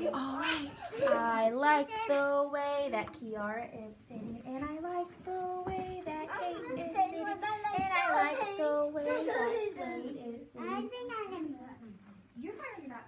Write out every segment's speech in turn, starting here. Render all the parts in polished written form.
All right. I like the way that Kiara is sitting, and I like the way that Kate is sitting, and I like the way that Slade is sitting. You're fine, you're not.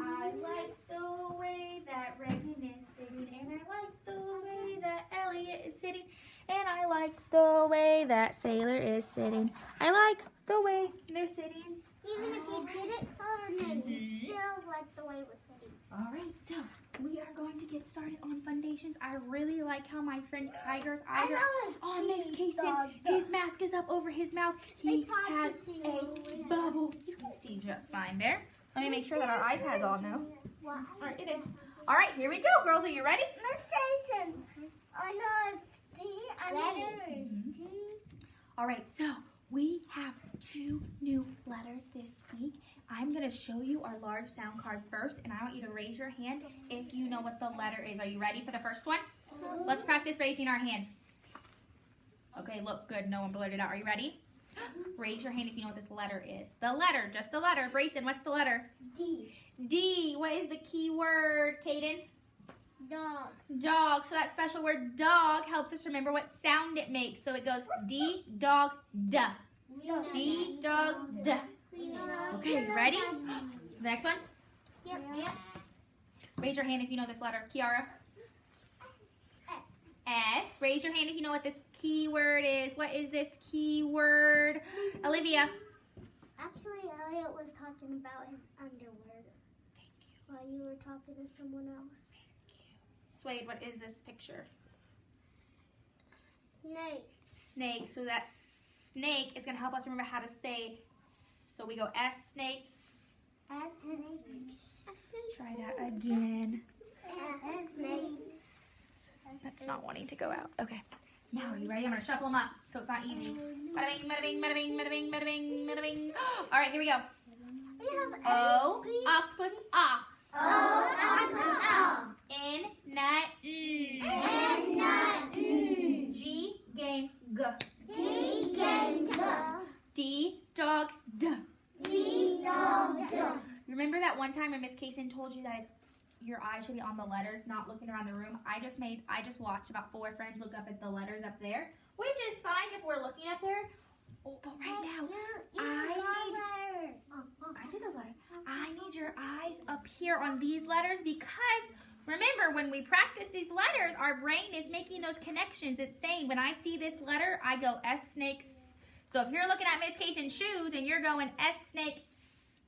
I like the way that Reagan is sitting, and I like the way that Elliot is sitting, and I like the way that Sailor is sitting. I like the way they're sitting. Even if you didn't color her name, you still like the way we're sitting. All right, so we are going to get started on Fundations. I really like how my friend Kyger's eyes are on Miss Kaysen. His mask is up over his mouth. He has a bubble. You can see just fine there. Let me make sure that our iPad's on now. All right, it is. All right, here we go, girls. Are you ready? Miss Kaysen, I know it's D. All right, so we have 2 new letters this week. I'm going to show you our large sound card first, and I want you to raise your hand if you know what the letter is. Are you ready for the first one? Let's practice raising our hand. Okay, look, good. No one blurted out. Are you ready? Raise your hand if you know what this letter is. The letter, just the letter. Brayson, what's the letter? D. D. What is the key word, Kaden? Dog. Dog. So that special word dog helps us remember what sound it makes. So it goes D, dog, duh. D, dog, duh. Okay, ready? The next one? Yep. Raise your hand if you know this letter. Kiara? S. S. Raise your hand if you know what this key word is. What is this key word? Olivia? Actually, Elliot was talking about his underwear. Thank you. While you were talking to someone else. Swade, what is this picture? Snake. Snake. So that snake is going to help us remember how to say. So we go S, snakes. S. Try that again. S. Snakes. That's not wanting to go out. Okay. Now, are you ready? I'm going to shuffle them up so it's not easy. Bada bing, bada bing, bada bing, bada bing, bada bing, bada bing. All right, here we go. We have O, octopus, ah. O, octopus, O. N, nut, n. N, nut, n. G, game, g. D, game, go. D, dog, d. D, dog, go. Remember that one time when Miss Kaysen told you that your eyes should be on the letters, not looking around the room? I just watched about 4 friends look up at the letters up there, which is fine if we're looking up there. Oh, but right now, I did those letters. I need your eyes up here on these letters because remember, when we practice these letters, our brain is making those connections. It's saying, when I see this letter, I go S, snakes. So if you're looking at Miss Kaysen's shoes and you're going S, snakes,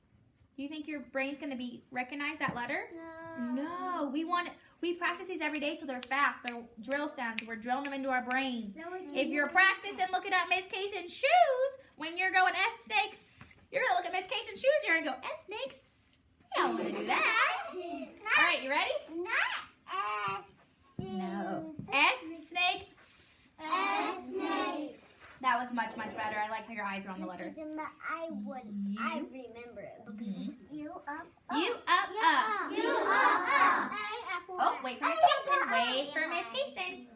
do you think your brain's going to recognize that letter? No. We practice these every day so they're fast. They're drill sounds. We're drilling them into our brains. If you're practicing looking at Miss Kaysen's shoes, when you're going S, snakes, you're going to look at Miss Kaysen's shoes and you're going to go S, snakes. You don't want to do that. All right, you ready? Not S. No. S, snakes. S, snakes. That was much, much better. I like how your eyes are on the letters. I remember it because it's U up. You up, up. You up, up. A, apple. Oh, wait for Miss Kaysen. Wait for Miss Kaysen.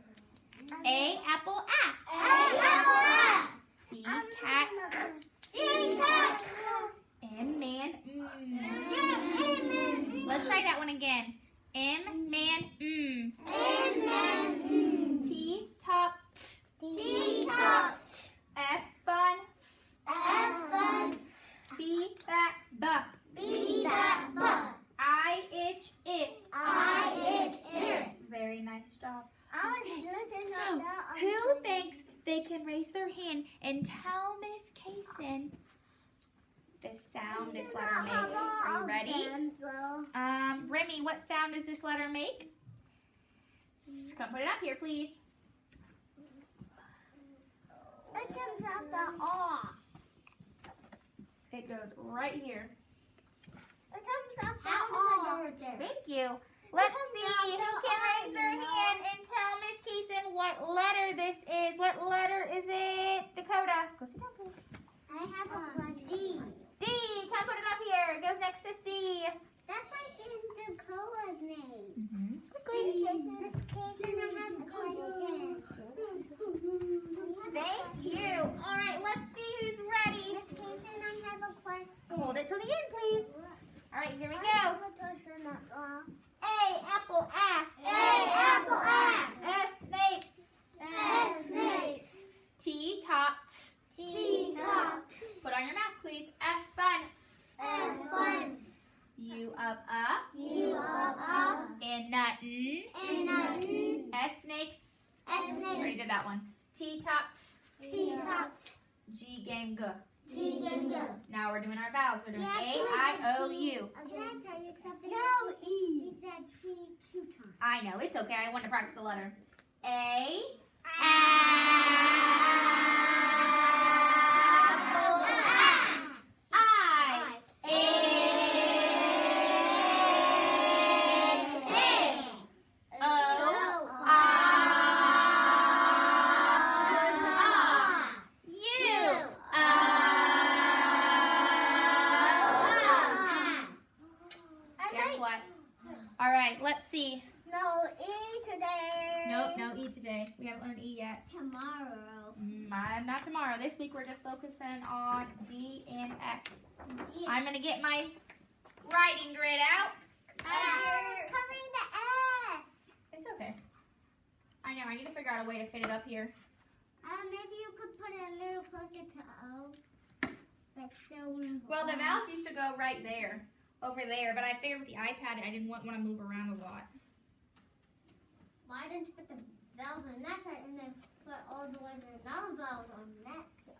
A, apple, A. A, apple, A. C, cat. C, cat. M, man, Let's try that one again. M, man, M, man, T, top. T, top. F, fun. F, fun. B, fat, buck. B, fat, buck. I, itch, it. I, itch, it. Very nice job. I was looking So, at that. who thinks they can raise their hand and tell Miss Kaysen the sound this letter makes? Are you ready? Remy, what sound does this letter make? Come put it up here, please. It comes after R. It goes right here. It comes after R. Thank you. Let's see who can raise their hand and tell Miss Kaysen what letter this is. What letter is it? Dakota. Go sit down, please. I have a D. D. Come put it up here. It goes next to C. That's like in Dakota's name. Quickly. Miss Kaysen, I have a question. Thank you. All right, let's see who's ready. Miss Kaysen, I have a question. Hold it till the end, please. All right, here we go. A, apple, A. apple, A. S, snakes. S, snakes. T, tot. T, tots. Put on your mask, please. F, fun. F, fun. U, up. U, up. N, n. N, n. S, snakes. S, We already snakes. did that one. T, tot. T, tots. G, game, g. T, gang, go. Now we're doing our vowels. We're doing Yeah, A, actually, I, O, the U. Can I tell you something? No, E. He said T 2 times. I know, it's okay. I want to practice the letter. A, Guess what? All right, let's see. No, E today. Nope, no E today. We haven't learned E yet. Tomorrow. Not tomorrow. This week we're just focusing on D and S. I'm going to get my writing grid out. Covering the S. It's okay. I know, I need to figure out a way to fit it up here. Maybe you could put it a little closer to O. But still. Well, the vowels used to go right there, over there, but I figured with the iPad I didn't want to move around a lot. Why didn't you put the vowels on that side and then put all the letters non-vowels on that side?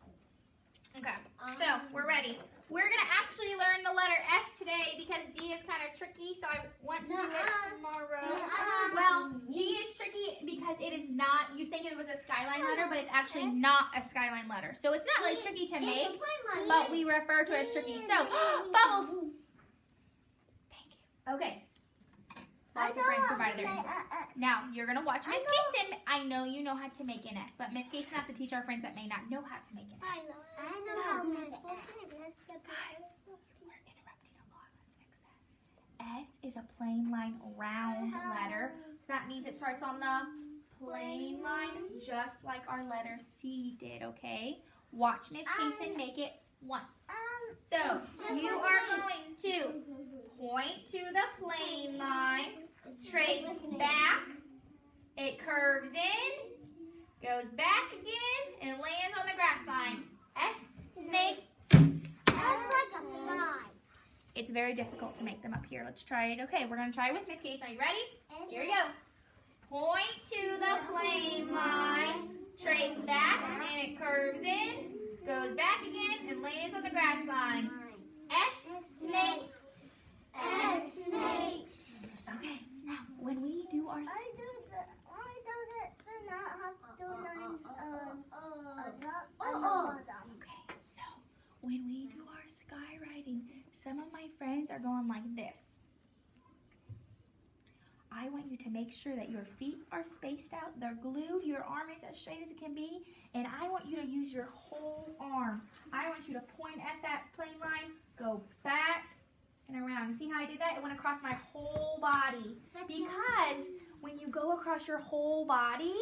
Okay, so we're ready. We're going to actually learn the letter S today because D is kind of tricky, so I want to do it tomorrow. Well, D is tricky because it is not, you'd think it was a skyline letter, but it's actually not a skyline letter. So it's not really tricky to make, but we refer to it as tricky. So, Bubbles. Thank you. Okay. Lots of friends provided their input. Now, you're going to watch Miss Kaysen. I know you know how to make an S, but Miss Kaysen has to teach our friends that may not know how to make an S. I know how to make it. Guys, we're interrupting a lot. Let's fix that. S is a plain line round letter. So that means it starts on the plain line, just like our letter C did, okay? Watch Miss Kaysen make it once. So, you are going to point to the plain line, trace back, it curves in, goes back again, and lands on the grass line. S, snake, S. That's like a slide. It's very difficult to make them up here. Let's try it. Okay, we're going to try it with Miss Case. Are you ready? Here we go. Point to the plain line, trace back, and it curves in, goes back again, and lands on the grass line. S, snake, S, snake. Okay, now when we do our... I not have two lines on top and bottom. Okay, so when we do our skywriting, some of my friends are going like this. I want you to make sure that your feet are spaced out, they're glued, your arm is as straight as it can be, and I want you to use your whole arm. I want you to point at that plain line, go back and around. See how I did that? It went across my whole body. Because when you go across your whole body,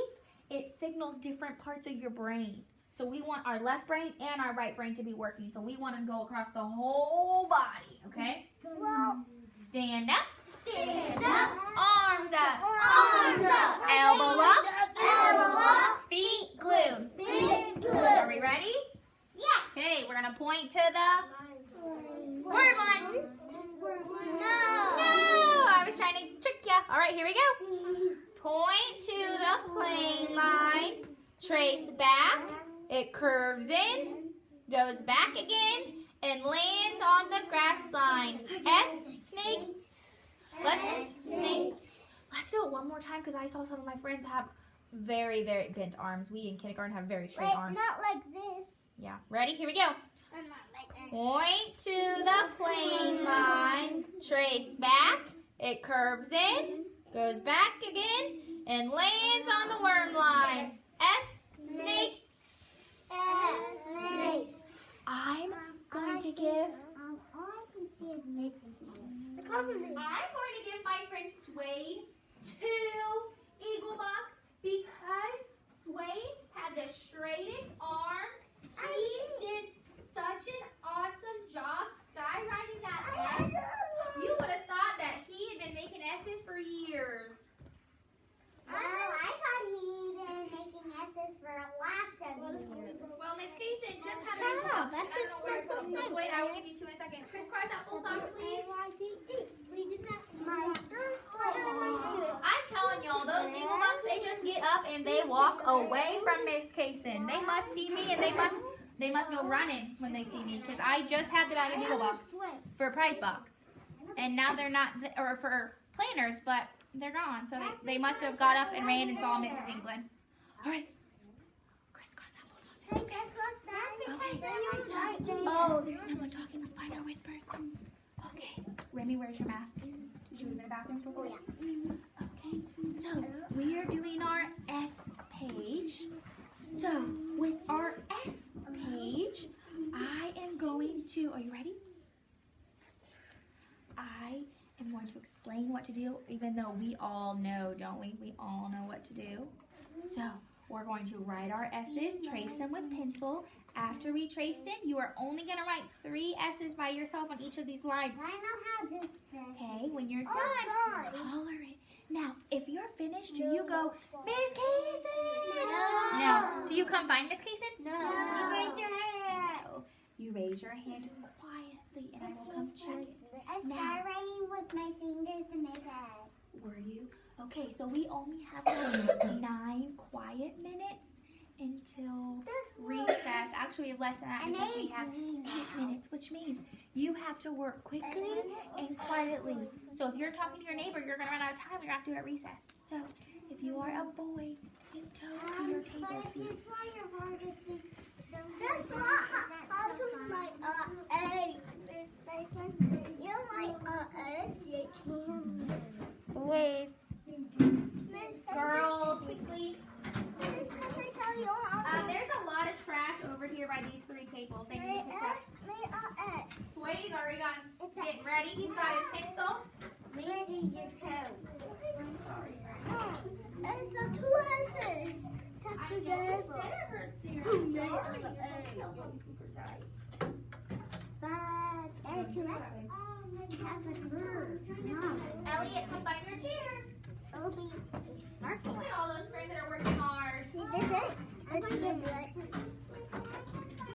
it signals different parts of your brain. So we want our left brain and our right brain to be working. So we want to go across the whole body, okay? Well, Stand up. stand up. Arms up. Arms up. Elbow up. Elbow up. Feet glued. Feet glued. Are we ready? Yeah. Okay, we're going to point to the word line. No, I was trying to trick you. All right, here we go. Point to the plain line. Trace back. It curves in, goes back again, and lands on the grass line. S, snake, S. Let's do it one more time because I saw some of my friends have very, very bent arms. We in kindergarten have very straight arms. Not like this. Yeah, ready? Here we go. I'm not like that. Point to the plain line, trace back, it curves in, goes back again, and lands on the worm line. S, snake, S. Snake. I'm going to give... All I can see is Macy's name. I'm going to give my friend Suede 2 Eagle Bucks because Suede had the straightest arm. He did such an awesome job skywriting that S. You would have thought that he had been making S's for years. Oh, I thought he'd been making S's for lots of years. Well, Miss Kaysen just had a Shut new up, box. that's I don't know where it goes. what's So wait, I will give you 2 in a second. Crisscross applesauce, please. We did that. My first letter. I'm telling y'all, those Eagle Bucks, they just get up and they walk away from Miss Kaysen. They must see me and they must go running when they see me because I just had the bag of Eagle Bucks for a prize box. And now they're not, or for planners, but they're gone. So they must have got up and ran and saw Mrs. England. All right. Crisscross applesauce. Hey, guess what? Oh, there's someone talking. Let's find our whispers. Okay. Remy, where's your mask? Did you leave it in the bathroom? Oh, yeah. Okay. So we are doing our S page. So with our S page, I am going to, are you ready? I am going to explain what to do, even though we all know, don't we? We all know what to do. So we're going to write our S's, trace them with pencil. After we trace them, you are only going to write 3 S's by yourself on each of these lines. I know how this is. Okay, when you're Oh, done, God. holler it. Now, if you're finished, do you go, Miss Kaysen? No. No. Do you come find Miss Kaysen? No. You raise your hand. No. You raise your hand quietly, and I will come check it. I started writing with my fingers to make it. Were you? Okay, so we only have like 9 quiet minutes until recess. Actually, we have less than that because we have 8 minutes, which means you have to work quickly and quietly. So if you're talking to your neighbor, you're going to run out of time. You're going to have to do it at recess. So if you are a boy, tiptoe to your table seat. That's not how to my A. You my A. You can. Wait. Girls, quickly. There's a lot of trash over here by these 3 tables. They need to pick up. Swade's already getting ready. He's got his pencil. Raising your toe. Sorry. It's a 2 S's. I know the center hurts there. I'm sorry. Your elbow's super tight. But there's 2 S's. Elliot, come find your chair. It'll be Look at all those friends that are working hard. See, this is. I'm going to do it.